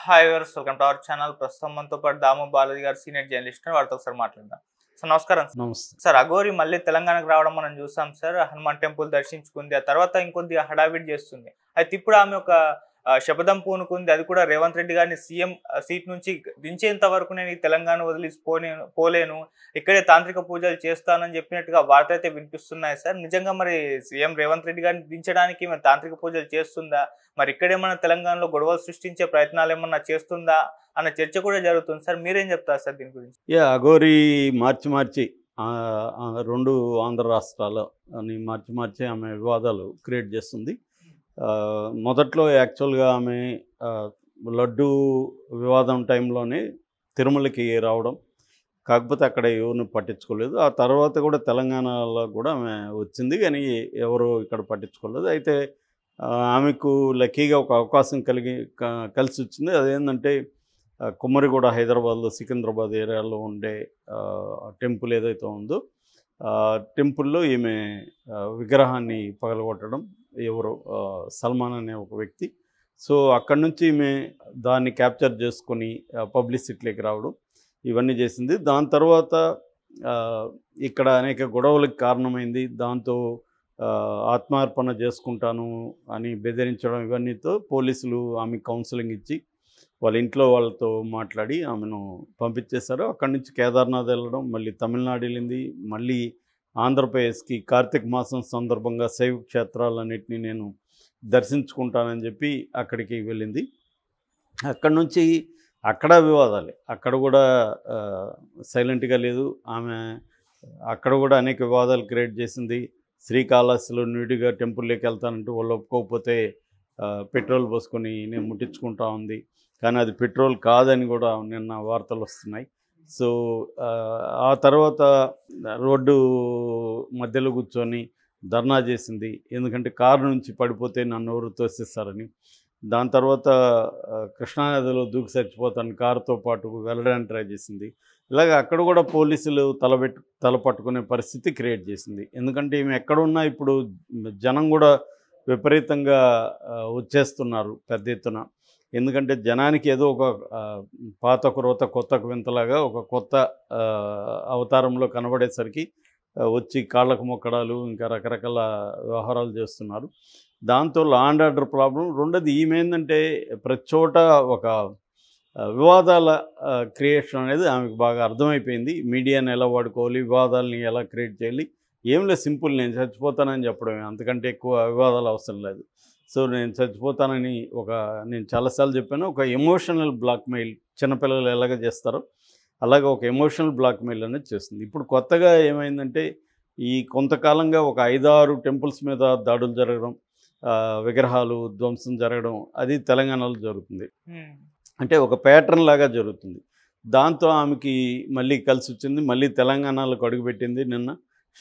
Hi viewers, welcome to our channel. ప్రస్తుతం మనతో పాటు దాము బాలాజీ గారు, సీనియర్ జర్నలిస్ట్, వారితో ఒకసారి మాట్లాడదాం. సార్ నమస్కారం. నమస్తే. సార్, అఘోరి మళ్ళీ తెలంగాణకు రావడం మనం చూసాం సార్. హనుమాన్ టెంపుల్ దర్శించుకుంది, ఆ తర్వాత ఇంకొద్ది హడావిడి చేస్తుంది. అయితే ఇప్పుడు ఆమె ఒక శపథం పూనుకుంది. అది కూడా రేవంత్ రెడ్డి గారిని సీఎం సీట్ నుంచి దించేంత వరకు నేను ఈ తెలంగాణ వదిలి పోలేను, ఇక్కడే తాంత్రిక పూజలు చేస్తానని చెప్పినట్టుగా వార్తలు అయితే వినిపిస్తున్నాయి సార్. నిజంగా మరి సీఎం రేవంత్ రెడ్డి గారిని దించడానికి మరి తాంత్రిక పూజలు చేస్తుందా, మరి ఇక్కడేమన్నా తెలంగాణలో గొడవలు సృష్టించే ప్రయత్నాలు ఏమన్నా చేస్తుందా అన్న చర్చ కూడా జరుగుతుంది సార్. మీరేం చెప్తారు సార్ దీని గురించి? అఘోరి మార్చి రెండు ఆంధ్ర రాష్ట్రాలు అని మార్చి ఆమె వివాదాలు క్రియేట్ చేస్తుంది. మొదట్లో యాక్చువల్గా ఆమె లడ్డు వివాదం టైంలోనే తిరుమలకి రావడం, కాకపోతే అక్కడ ఎవరిని పట్టించుకోలేదు. ఆ తర్వాత కూడా తెలంగాణలో కూడా ఆమె వచ్చింది, కానీ ఎవరు ఇక్కడ పట్టించుకోలేదు. అయితే ఆమెకు లక్కీగా ఒక అవకాశం కలిసి వచ్చింది. అదేంటంటే కుమ్మరిగూడ, హైదరాబాద్లో సికింద్రాబాద్ ఏరియాలో ఉండే టెంపుల్ ఏదైతే ఉందో టెంపుల్లో ఈమె విగ్రహాన్ని పగలగొట్టడం, ఎవరు సల్మాన్ అనే ఒక వ్యక్తి. సో అక్కడి నుంచి ఈమె దాన్ని క్యాప్చర్ చేసుకొని పబ్లిసిటీలోకి రావడం, ఇవన్నీ చేసింది. దాని తర్వాత ఇక్కడ అనేక గొడవలకు కారణమైంది. దాంతో ఆత్మార్పణ చేసుకుంటాను అని బెదిరించడం, ఇవన్నీతో పోలీసులు ఆమె కౌన్సిలింగ్ ఇచ్చి వాళ్ళ ఇంట్లో వాళ్ళతో మాట్లాడి ఆమెను పంపించేశారు. అక్కడి నుంచి కేదార్నాథ్ వెళ్ళడం, మళ్ళీ తమిళనాడు వెళ్ళింది, మళ్ళీ ఆంధ్రప్రదేశ్కి కార్తీక మాసం సందర్భంగా శైవ క్షేత్రాలన్నింటినీ నేను దర్శించుకుంటానని చెప్పి అక్కడికి వెళ్ళింది. అక్కడి నుంచి అక్కడ వివాదాలే, అక్కడ కూడా సైలెంట్గా లేదు ఆమె. అక్కడ కూడా అనేక వివాదాలు క్రియేట్ చేసింది. శ్రీకాళహస్తిలో న్యూడిగా టెంపుల్లోకి వెళ్తానంటూ వాళ్ళు ఒప్పుకోకపోతే పెట్రోల్ పోసుకొని నేను ముట్టించుకుంటా ఉంది, కానీ అది పెట్రోల్ కాదని కూడా నిన్న వార్తలు వస్తున్నాయి. సో ఆ తర్వాత రోడ్డు మధ్యలో కూర్చొని ధర్నా చేసింది, ఎందుకంటే కారు నుంచి పడిపోతే నన్ను ఎవరు తోసేస్తారని. దాని తర్వాత కృష్ణానదిలో దూకి చచ్చిపోతాను కారుతో పాటు వెళ్ళడానికి ట్రై చేసింది. ఇలాగ అక్కడ కూడా పోలీసులు తల పట్టుకునే పరిస్థితి క్రియేట్ చేసింది. ఎందుకంటే ఈమె ఎక్కడున్నా ఇప్పుడు జనం కూడా విపరీతంగా వచ్చేస్తున్నారు పెద్ద ఎత్తున. ఎందుకంటే జనానికి ఏదో ఒక పాత క్రోత కొత్త వింతలాగా ఒక కొత్త అవతారంలో కనబడేసరికి వచ్చి కాళ్ళకు మొక్కడాలు, ఇంకా రకరకాల వ్యవహారాలు చేస్తున్నారు. దాంతో లా అండ్ ఆర్డర్ ప్రాబ్లం. రెండోది ఈమె ఏంటంటే ప్రతి చోట ఒక వివాదాల క్రియేషన్ అనేది ఆమెకు బాగా అర్థమైపోయింది. మీడియాని ఎలా వాడుకోవాలి, వివాదాలని ఎలా క్రియేట్ చేయాలి. ఏం లేదు, సింపుల్, నేను చచ్చిపోతానని చెప్పడమే, అంతకంటే ఎక్కువ వివాదాలు అవసరం లేదు. సో నేను చచ్చిపోతానని నేను చాలాసార్లు చెప్పాను, ఒక ఎమోషనల్ బ్లాక్మెయిల్ చిన్నపిల్లలు ఎలాగ చేస్తారో అలాగే ఒక ఎమోషనల్ బ్లాక్మెయిల్ అనేది చేస్తుంది. ఇప్పుడు కొత్తగా ఏమైందంటే ఈ కొంతకాలంగా ఒక 5-6 టెంపుల్స్ మీద దాడులు జరగడం, విగ్రహాలు ధ్వంసం జరగడం, అది తెలంగాణలో జరుగుతుంది. అంటే ఒక ప్యాటర్న్ లాగా జరుగుతుంది. దాంతో ఆమెకి మళ్ళీ కలిసి వచ్చింది. మళ్ళీ తెలంగాణలోకి అడుగుపెట్టింది. నిన్న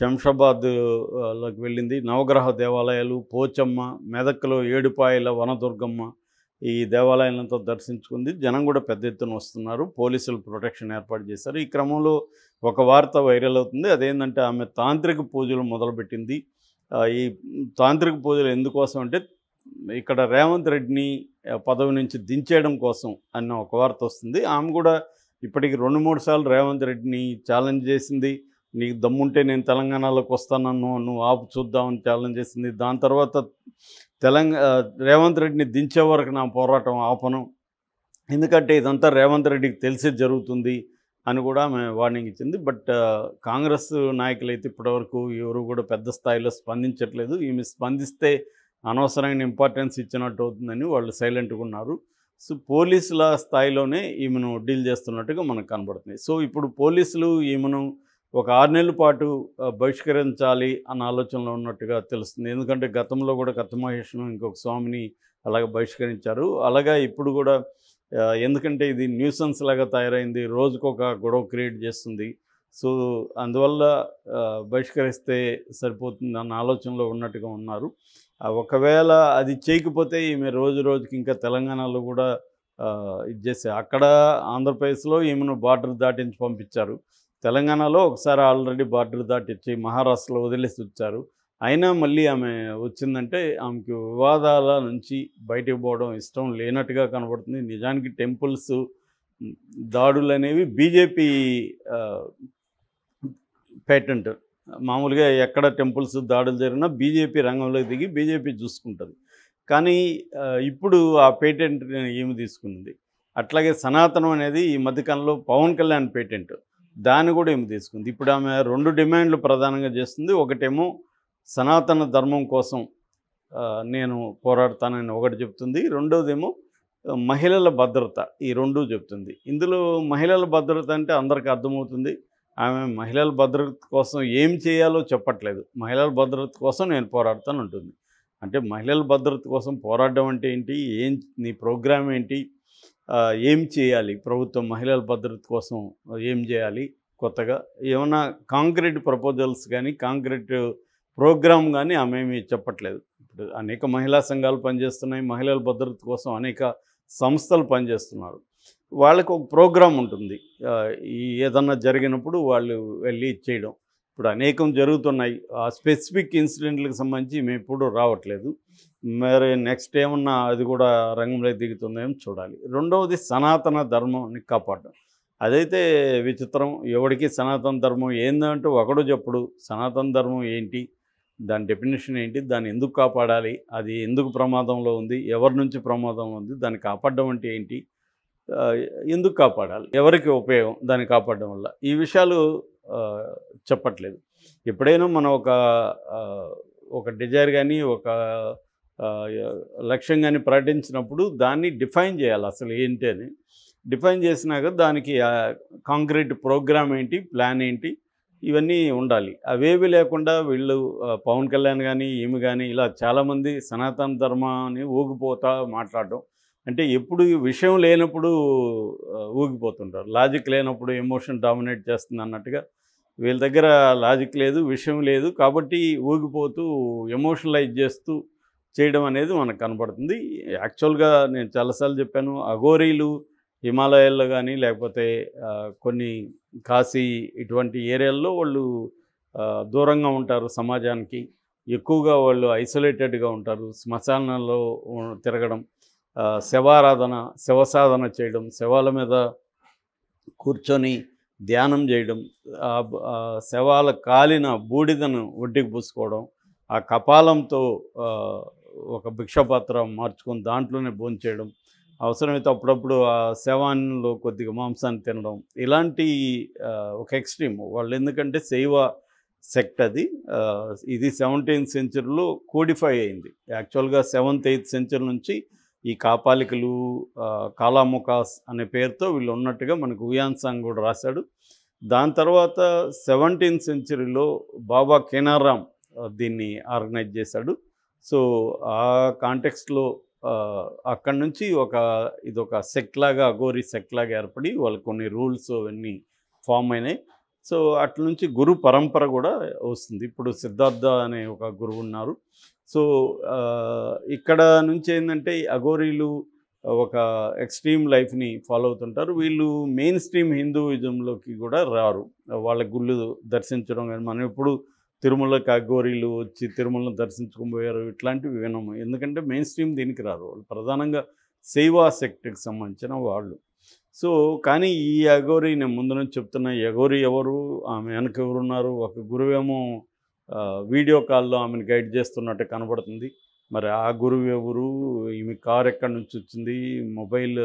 శంషాబాద్లోకి వెళ్ళింది. నవగ్రహ దేవాలయాలు, పోచమ్మ, మెదక్లో ఏడుపాయల వనదుర్గమ్మ, ఈ దేవాలయాలంతా దర్శించుకుంది. జనం కూడా పెద్ద ఎత్తున వస్తున్నారు. పోలీసులు ప్రొటెక్షన్ ఏర్పాటు చేశారు. ఈ క్రమంలో ఒక వార్త వైరల్ అవుతుంది. అదేంటంటే ఆమె తాంత్రిక పూజలు మొదలుపెట్టింది. ఈ తాంత్రిక పూజలు ఎందుకోసం అంటే ఇక్కడ రేవంత్ రెడ్డిని పదవి నుంచి దించేయడం కోసం అన్న ఒక వార్త వస్తుంది. ఆమె కూడా ఇప్పటికి 2-3 సార్లు రేవంత్ రెడ్డిని ఛాలెంజ్ చేసింది. నీకు దమ్ముంటే నేను తెలంగాణలోకి వస్తానన్ను, నువ్వు ఆపు చూద్దామని ఛాలెంజ్ చేసింది. దాని తర్వాత రేవంత్ రెడ్డిని దించే వరకు నా పోరాటం ఆపను, ఎందుకంటే ఇదంతా రేవంత్ రెడ్డికి తెలిసి జరుగుతుంది అని కూడా ఆమె వార్నింగ్ ఇచ్చింది. బట్ కాంగ్రెస్ నాయకులైతే ఇప్పటివరకు ఎవరు కూడా పెద్ద స్థాయిలో స్పందించట్లేదు. ఈమె స్పందిస్తే అనవసరమైన ఇంపార్టెన్స్ ఇచ్చినట్టు అవుతుందని వాళ్ళు సైలెంట్గా ఉన్నారు. సో పోలీసుల స్థాయిలోనే ఈమెను డీల్ చేస్తున్నట్టుగా మనకు కనబడుతుంది. సో ఇప్పుడు పోలీసులు ఈమెను ఒక 6 నెలల పాటు బహిష్కరించాలి అన్న ఆలోచనలో ఉన్నట్టుగా తెలుస్తుంది. ఎందుకంటే గతంలో కూడా కత్తమహేష్ను, ఇంకొక స్వామిని అలాగ బహిష్కరించారు. అలాగా ఇప్పుడు కూడా ఎందుకంటే ఇది న్యూసెన్స్ లాగా తయారైంది, రోజుకొక గొడవ క్రియేట్ చేస్తుంది. సో అందువల్ల బహిష్కరిస్తే సరిపోతుంది అన్న ఆలోచనలో ఉన్నట్టుగా ఉన్నారు. ఒకవేళ అది చేయకపోతే ఈమె రోజుకి ఇంకా తెలంగాణలో కూడా ఇది చేసే, అక్కడ ఆంధ్రప్రదేశ్లో ఈమెను బార్డర్ దాటించి పంపించారు. తెలంగాణలో ఒకసారి ఆల్రెడీ బార్డర్ దాటించి మహారాష్ట్రలో వదిలేసి వచ్చారు. అయినా మళ్ళీ ఆమె వచ్చిందంటే ఆమెకి వివాదాల నుంచి బయటకు పోవడం ఇష్టం లేనట్టుగా కనబడుతుంది. నిజానికి టెంపుల్స్ దాడులు అనేవి బీజేపీ పేటెంట్. మామూలుగా ఎక్కడ టెంపుల్స్ దాడులు జరిగినా బీజేపీ రంగంలోకి దిగి బీజేపీ చూసుకుంటుంది. కానీ ఇప్పుడు ఆ పేటెంట్ ఈమె తీసుకుంది. అట్లాగే సనాతనం అనేది ఈ మధ్యకాలంలో పవన్ కళ్యాణ్ పేటెంట్, దాన్ని కూడా ఈమె తీసుకుంది. ఇప్పుడు ఆమె 2 డిమాండ్లు ప్రధానంగా చేస్తుంది. ఒకటేమో సనాతన ధర్మం కోసం నేను పోరాడతానని ఒకటి చెప్తుంది. రెండోదేమో మహిళల భద్రత. ఈ 2 చెప్తుంది. ఇందులో మహిళల భద్రత అంటే అందరికీ అర్థమవుతుంది. ఆమె మహిళల భద్రత కోసం ఏం చేయాలో చెప్పట్లేదు. మహిళల భద్రత కోసం నేను పోరాడతాను అంటుంది. అంటే మహిళల భద్రత కోసం పోరాడడం అంటే ఏంటి? నీ ప్రోగ్రామ్ ఏంటి? ఏం చేయాలి? ప్రభుత్వం మహిళల భద్రత కోసం ఏం చేయాలి? కొత్తగా ఏమన్నా కాంక్రీట్ ప్రపోజల్స్ కానీ, కాంక్రీట్ ప్రోగ్రామ్ కానీ ఆమె ఏమీ చెప్పట్లేదు. ఇప్పుడు అనేక మహిళా సంఘాలు పనిచేస్తున్నాయి. మహిళల భద్రత కోసం అనేక సంస్థలు పనిచేస్తున్నారు. వాళ్ళకు ఒక ప్రోగ్రాం ఉంటుంది. ఏదన్నా జరిగినప్పుడు వాళ్ళు వెళ్ళి చేయడం. ఇప్పుడు అనేకం జరుగుతున్నాయి. ఆ స్పెసిఫిక్ ఇన్సిడెంట్లకు సంబంధించి మేము ఎప్పుడూ రావట్లేదు. మరి నెక్స్ట్ ఏమన్నా అది కూడా రంగంలోకి దిగుతుందేమో చూడాలి. రెండవది సనాతన ధర్మాన్ని కాపాడడం. అదైతే విచిత్రం. ఎవరికి సనాతన ధర్మం ఏందంటూ ఒకడు చెప్పుడు. సనాతన ధర్మం ఏంటి? దాని డెఫినేషన్ ఏంటి? దాన్ని ఎందుకు కాపాడాలి? అది ఎందుకు ప్రమాదంలో ఉంది? ఎవరి నుంచి ప్రమాదం ఉంది? దాన్ని కాపాడడం అంటే ఏంటి? ఎందుకు కాపాడాలి? ఎవరికి ఉపయోగం దాన్ని కాపాడడం వల్ల? ఈ విషయాలు చెప్పట్లేదు. ఎప్పుడైనా మనం ఒక డిజైర్ కానీ, ఒక లక్ష్యం కానీ ప్రకటించినప్పుడు దాన్ని డిఫైన్ చేయాలి. అసలు ఏంటి అని డిఫైన్ చేసినాక దానికి కాంక్రీట్ ప్రోగ్రామ్ ఏంటి, ప్లాన్ ఏంటి, ఇవన్నీ ఉండాలి. అవేవి లేకుండా వీళ్ళు పవన్ కళ్యాణ్ కానీ, ఈమె కానీ ఇలా చాలామంది సనాతన ధర్మాన్ని ఊగిపోతా మాట్లాడడం. అంటే ఎప్పుడు విషయం లేనప్పుడు ఊగిపోతుంటారు. లాజిక్ లేనప్పుడు ఎమోషన్ డామినేట్ చేస్తుంది అన్నట్టుగా వీళ్ళ దగ్గర లాజిక్ లేదు, విషయం లేదు. కాబట్టి ఊగిపోతూ ఎమోషనలైజ్ చేస్తూ చేయడం అనేది మనకు కనపడుతుంది. యాక్చువల్గా నేను చాలాసార్లు చెప్పాను, అఘోరీలు హిమాలయాల్లో కానీ, లేకపోతే కొన్ని కాశీ ఇటువంటి ఏరియాల్లో వాళ్ళు దూరంగా ఉంటారు సమాజానికి. ఎక్కువగా వాళ్ళు ఐసోలేటెడ్గా ఉంటారు. శ్మశానాల్లో తిరగడం, శవారాధన, శవసాధన చేయడం, శవాల మీద కూర్చొని ధ్యానం చేయడం, శవాల కాలిన బూడిదను ఒడ్డుకి పూసుకోవడం, ఆ కపాలంతో ఒక భిక్షపాత్ర మార్చుకొని దాంట్లోనే భోంచేయడం, అవసరమైతే అప్పుడప్పుడు ఆ శవాన్లో కొద్దిగా మాంసాన్ని తినడం, ఇలాంటి ఒక ఎక్స్ట్రీమ్ వాళ్ళు. ఎందుకంటే శైవ సెక్ట్ అది. ఇది 17th సెంచరీలో కోడిఫై అయింది. యాక్చువల్గా 7th 8th సెంచరీ నుంచి ఈ కాపాలికలు, కాలాముకాస్ అనే పేరుతో వీళ్ళు ఉన్నట్టుగా మనకు హుయాన్సాంగ్ కూడా రాశాడు. దాని తర్వాత 17th సెంచరీలో బాబా కేనారాం దీన్ని ఆర్గనైజ్ చేశాడు. సో ఆ కాంటెక్స్ట్లో అక్కడి నుంచి ఇదొక సెక్ట్ లాగా, అఘోరీ సెక్ట్ లాగా ఏర్పడి వాళ్ళకి కొన్ని రూల్స్ అవన్నీ ఫామ్ అయినాయి. సో అట్ల నుంచి గురు పరంపర కూడా వస్తుంది. ఇప్పుడు సిద్ధార్థ అనే ఒక గురువు ఉన్నారు. సో ఇక్కడ నుంచి ఏంటంటే అఘోరీలు ఒక ఎక్స్ట్రీమ్ లైఫ్ని ఫాలో అవుతుంటారు. వీళ్ళు మెయిన్ స్ట్రీమ్ హిందూయిజంలోకి కూడా రారు. వాళ్ళ గుళ్ళు దర్శించడం కానీ, మనం ఎప్పుడు తిరుమలకి అఘోరీలు వచ్చి తిరుమలను దర్శించుకుపోయారు ఇట్లాంటివి వినము. ఎందుకంటే మెయిన్ స్ట్రీమ్ దీనికి రారు. వాళ్ళు ప్రధానంగా శైవ సెక్ట్కి సంబంధించిన వాళ్ళు. సో కానీ ఈ అఘోరీ, నేను ముందు నుంచి చెప్తున్నా, ఈ అఘోరీ ఎవరు, ఆమె వెనక ఎవరున్నారు? ఒక గురువేమో వీడియో కాల్లో ఆమెను గైడ్ చేస్తున్నట్టు కనబడుతుంది. మరి ఆ గురువు ఎవరు? ఈమె కారు ఎక్కడి నుంచి వచ్చింది? మొబైల్